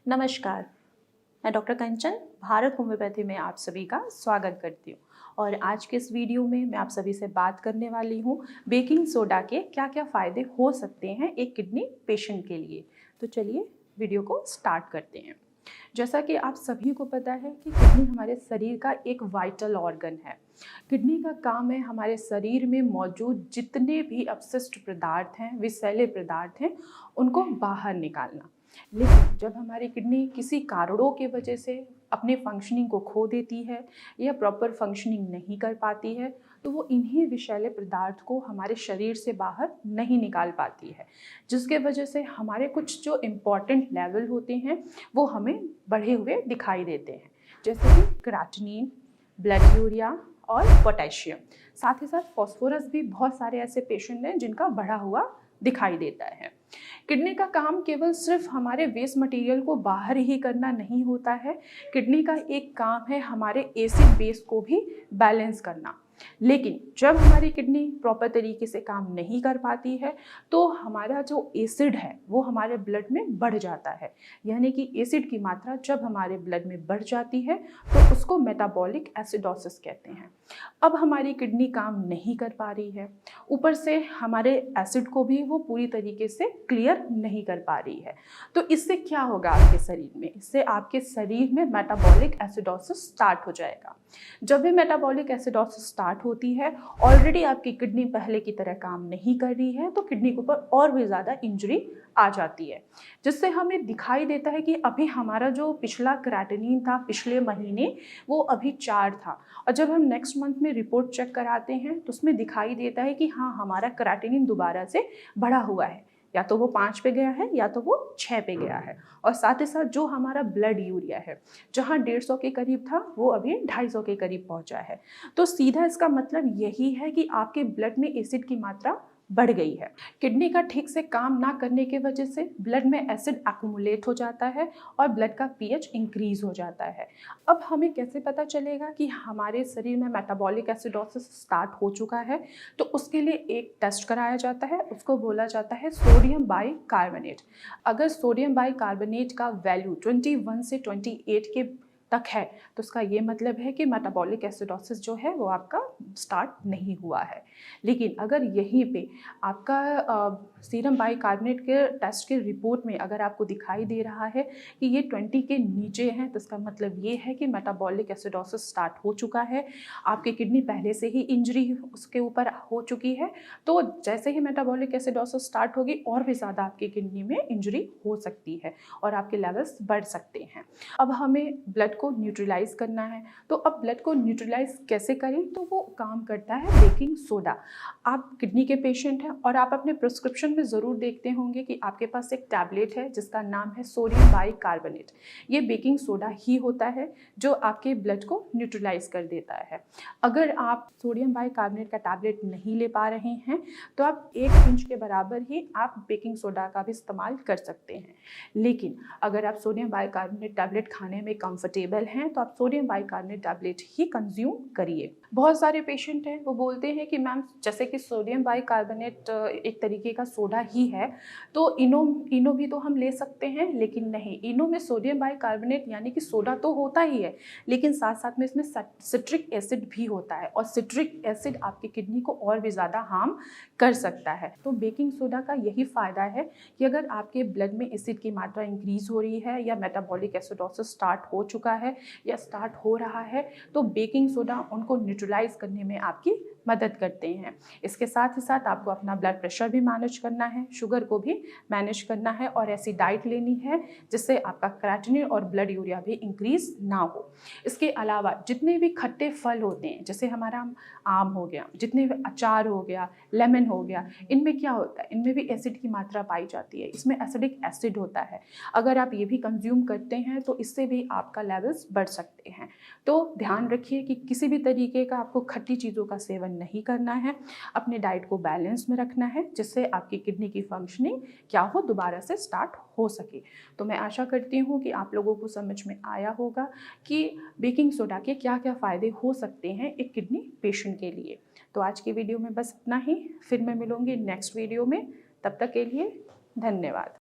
नमस्कार, मैं डॉक्टर कंचन भारत होम्योपैथी में आप सभी का स्वागत करती हूँ। और आज के इस वीडियो में मैं आप सभी से बात करने वाली हूँ बेकिंग सोडा के क्या क्या फ़ायदे हो सकते हैं एक किडनी पेशेंट के लिए। तो चलिए वीडियो को स्टार्ट करते हैं। जैसा कि आप सभी को पता है कि किडनी हमारे शरीर का एक वाइटल ऑर्गन है। किडनी का काम है हमारे शरीर में मौजूद जितने भी अपशिष्ट पदार्थ हैं, विषैले पदार्थ हैं, उनको बाहर निकालना। लेकिन जब हमारी किडनी किसी कारणों की वजह से अपने फंक्शनिंग को खो देती है या प्रॉपर फंक्शनिंग नहीं कर पाती है, तो वो इन्हीं विषैले पदार्थ को हमारे शरीर से बाहर नहीं निकाल पाती है, जिसके वजह से हमारे कुछ जो इम्पॉर्टेंट लेवल होते हैं वो हमें बढ़े हुए दिखाई देते हैं, जैसे कि क्रेटिनिन, ब्लड यूरिया और पोटेशियम। साथ ही साथ फॉस्फोरस भी बहुत सारे ऐसे पेशेंट हैं जिनका बढ़ा हुआ दिखाई देता है। किडनी का काम केवल सिर्फ हमारे वेस्ट मटेरियल को बाहर ही करना नहीं होता है। किडनी का एक काम है हमारे एसिड बेस को भी बैलेंस करना। लेकिन जब हमारी किडनी प्रॉपर तरीके से काम नहीं कर पाती है तो हमारा जो एसिड है वो हमारे ब्लड में बढ़ जाता है। यानी कि एसिड की मात्रा जब हमारे ब्लड में बढ़ जाती है तो उसको मेटाबॉलिक एसिडोसिस कहते हैं। अब हमारी किडनी काम नहीं कर पा रही है, ऊपर से हमारे एसिड को भी वो पूरी तरीके से क्लियर नहीं कर पा रही है। तो इससे क्या होगा आपके शरीर में? इससे आपके शरीर में मेटाबॉलिक एसिडोसिस स्टार्ट हो जाएगा। जब भी मेटाबॉलिक एसिडोसिस स्टार्ट होती है, ऑलरेडी आपकी किडनी पहले की तरह काम नहीं कर रही है, तो किडनी के ऊपर और भी ज़्यादा इंजरी आ जाती है, जिससे हमें दिखाई देता है कि अभी हमारा जो पिछला क्रेटिनिन था पिछले महीने वो अभी 4 था, और जब हम नेक्स्ट मंथ में रिपोर्ट चेक कराते हैं तो उसमें दिखाई देता है कि हाँ, हमारा क्रेटिनिन दोबारा से बढ़ा हुआ है, या तो वो 5 पे गया है या तो वो 6 पे गया है। और साथ ही साथ जो हमारा ब्लड यूरिया है, जहाँ 150 के करीब था वो अभी 250 के करीब पहुंचा है। तो सीधा इसका मतलब यही है कि आपके ब्लड में एसिड की मात्रा बढ़ गई है। किडनी का ठीक से काम ना करने की वजह से ब्लड में एसिड एक्युमुलेट हो जाता है और ब्लड का पीएच इंक्रीज हो जाता है। अब हमें कैसे पता चलेगा कि हमारे शरीर में मेटाबॉलिक एसिडोसिस स्टार्ट हो चुका है? तो उसके लिए एक टेस्ट कराया जाता है, उसको बोला जाता है सोडियम बाइकार्बोनेट। अगर सोडियम बाइकार्बोनेट का वैल्यू 21 से 28 के तक है तो उसका ये मतलब है कि मेटाबॉलिक एसिडोसिस जो है वो आपका स्टार्ट नहीं हुआ है। लेकिन अगर यहीं पे आपका सीरम बाइकार्बोनेट के टेस्ट के रिपोर्ट में अगर आपको दिखाई दे रहा है कि ये 20 के नीचे है, तो इसका मतलब ये है कि मेटाबॉलिक एसिडोसिस स्टार्ट हो चुका है। आपकी किडनी पहले से ही इंजरी उसके ऊपर हो चुकी है, तो जैसे ही मेटाबॉलिक एसिडोसिस स्टार्ट होगी और भी ज़्यादा आपकी किडनी में इंजरी हो सकती है और आपके लेवल्स बढ़ सकते हैं। अब हमें ब्लड को न्यूट्रलाइज करना है, तो अब ब्लड को न्यूट्रलाइज कैसे करें? तो वो काम करता है बेकिंग सोडा। आप किडनी के पेशेंट हैं और आप अपने प्रिस्क्रिप्शन में ज़रूर देखते होंगे कि आपके पास एक टैबलेट है जिसका नाम है सोडियम बाइकार्बोनेट। ये बेकिंग सोडा ही होता है जो आपके ब्लड को न्यूट्रलाइज कर देता है। अगर आप सोडियम बाइकार्बोनेट का टैबलेट नहीं ले पा रहे हैं तो आप 1 पिंच के बराबर ही आप बेकिंग सोडा का भी इस्तेमाल कर सकते हैं। लेकिन अगर आप सोडियम बाइकार्बोनेट टैबलेट खाने में कंफर्टेबल हैं तो आप सोडियम बाइकार्बोनेट टैबलेट ही कंज्यूम करिए। बहुत सारे पेशेंट हैं वो बोलते हैं कि मैम, जैसे कि सोडियम बाइकार्बोनेट एक तरीके का सोडा ही है, तो इनो भी तो हम ले सकते हैं। लेकिन नहीं, इनो में सोडियम बाइकार्बोनेट यानी कि सोडा तो होता ही है, लेकिन साथ साथ में इसमें सिट्रिक एसिड भी होता है, और सिट्रिक एसिड आपकी किडनी को और भी ज़्यादा हार्म कर सकता है। तो बेकिंग सोडा का यही फ़ायदा है कि अगर आपके ब्लड में एसिड की मात्रा इंक्रीज़ हो रही है या मेटाबॉलिक एसिडोसिस स्टार्ट हो चुका है या स्टार्ट हो रहा है, तो बेकिंग सोडा उनको न्यूट्रलाइज करने में आपकी मदद करते हैं। इसके साथ ही साथ आपको अपना ब्लड प्रेशर भी मैनेज करना है, शुगर को भी मैनेज करना है, और ऐसी डाइट लेनी है जिससे आपका क्रेटिनिन और ब्लड यूरिया भी इंक्रीज ना हो। इसके अलावा जितने भी खट्टे फल होते हैं, जैसे हमारा आम हो गया, जितने भी अचार हो गया, लेमन हो गया, इनमें क्या होता है? इनमें भी एसिड की मात्रा पाई जाती है, इसमें एसिडिक एसिड होता है। अगर आप ये भी कंज्यूम करते हैं तो इससे भी आपका लेवल्स बढ़ सकते हैं। तो ध्यान रखिए कि किसी भी तरीके का आपको खट्टी चीज़ों का सेवन नहीं करना है, अपने डाइट को बैलेंस में रखना है, जिससे आपकी किडनी की फंक्शनिंग क्या हो, दोबारा से स्टार्ट हो सके। तो मैं आशा करती हूँ कि आप लोगों को समझ में आया होगा कि बेकिंग सोडा के क्या क्या फ़ायदे हो सकते हैं एक किडनी पेशेंट के लिए। तो आज की वीडियो में बस इतना ही, फिर मैं मिलूँगी नेक्स्ट वीडियो में। तब तक के लिए धन्यवाद।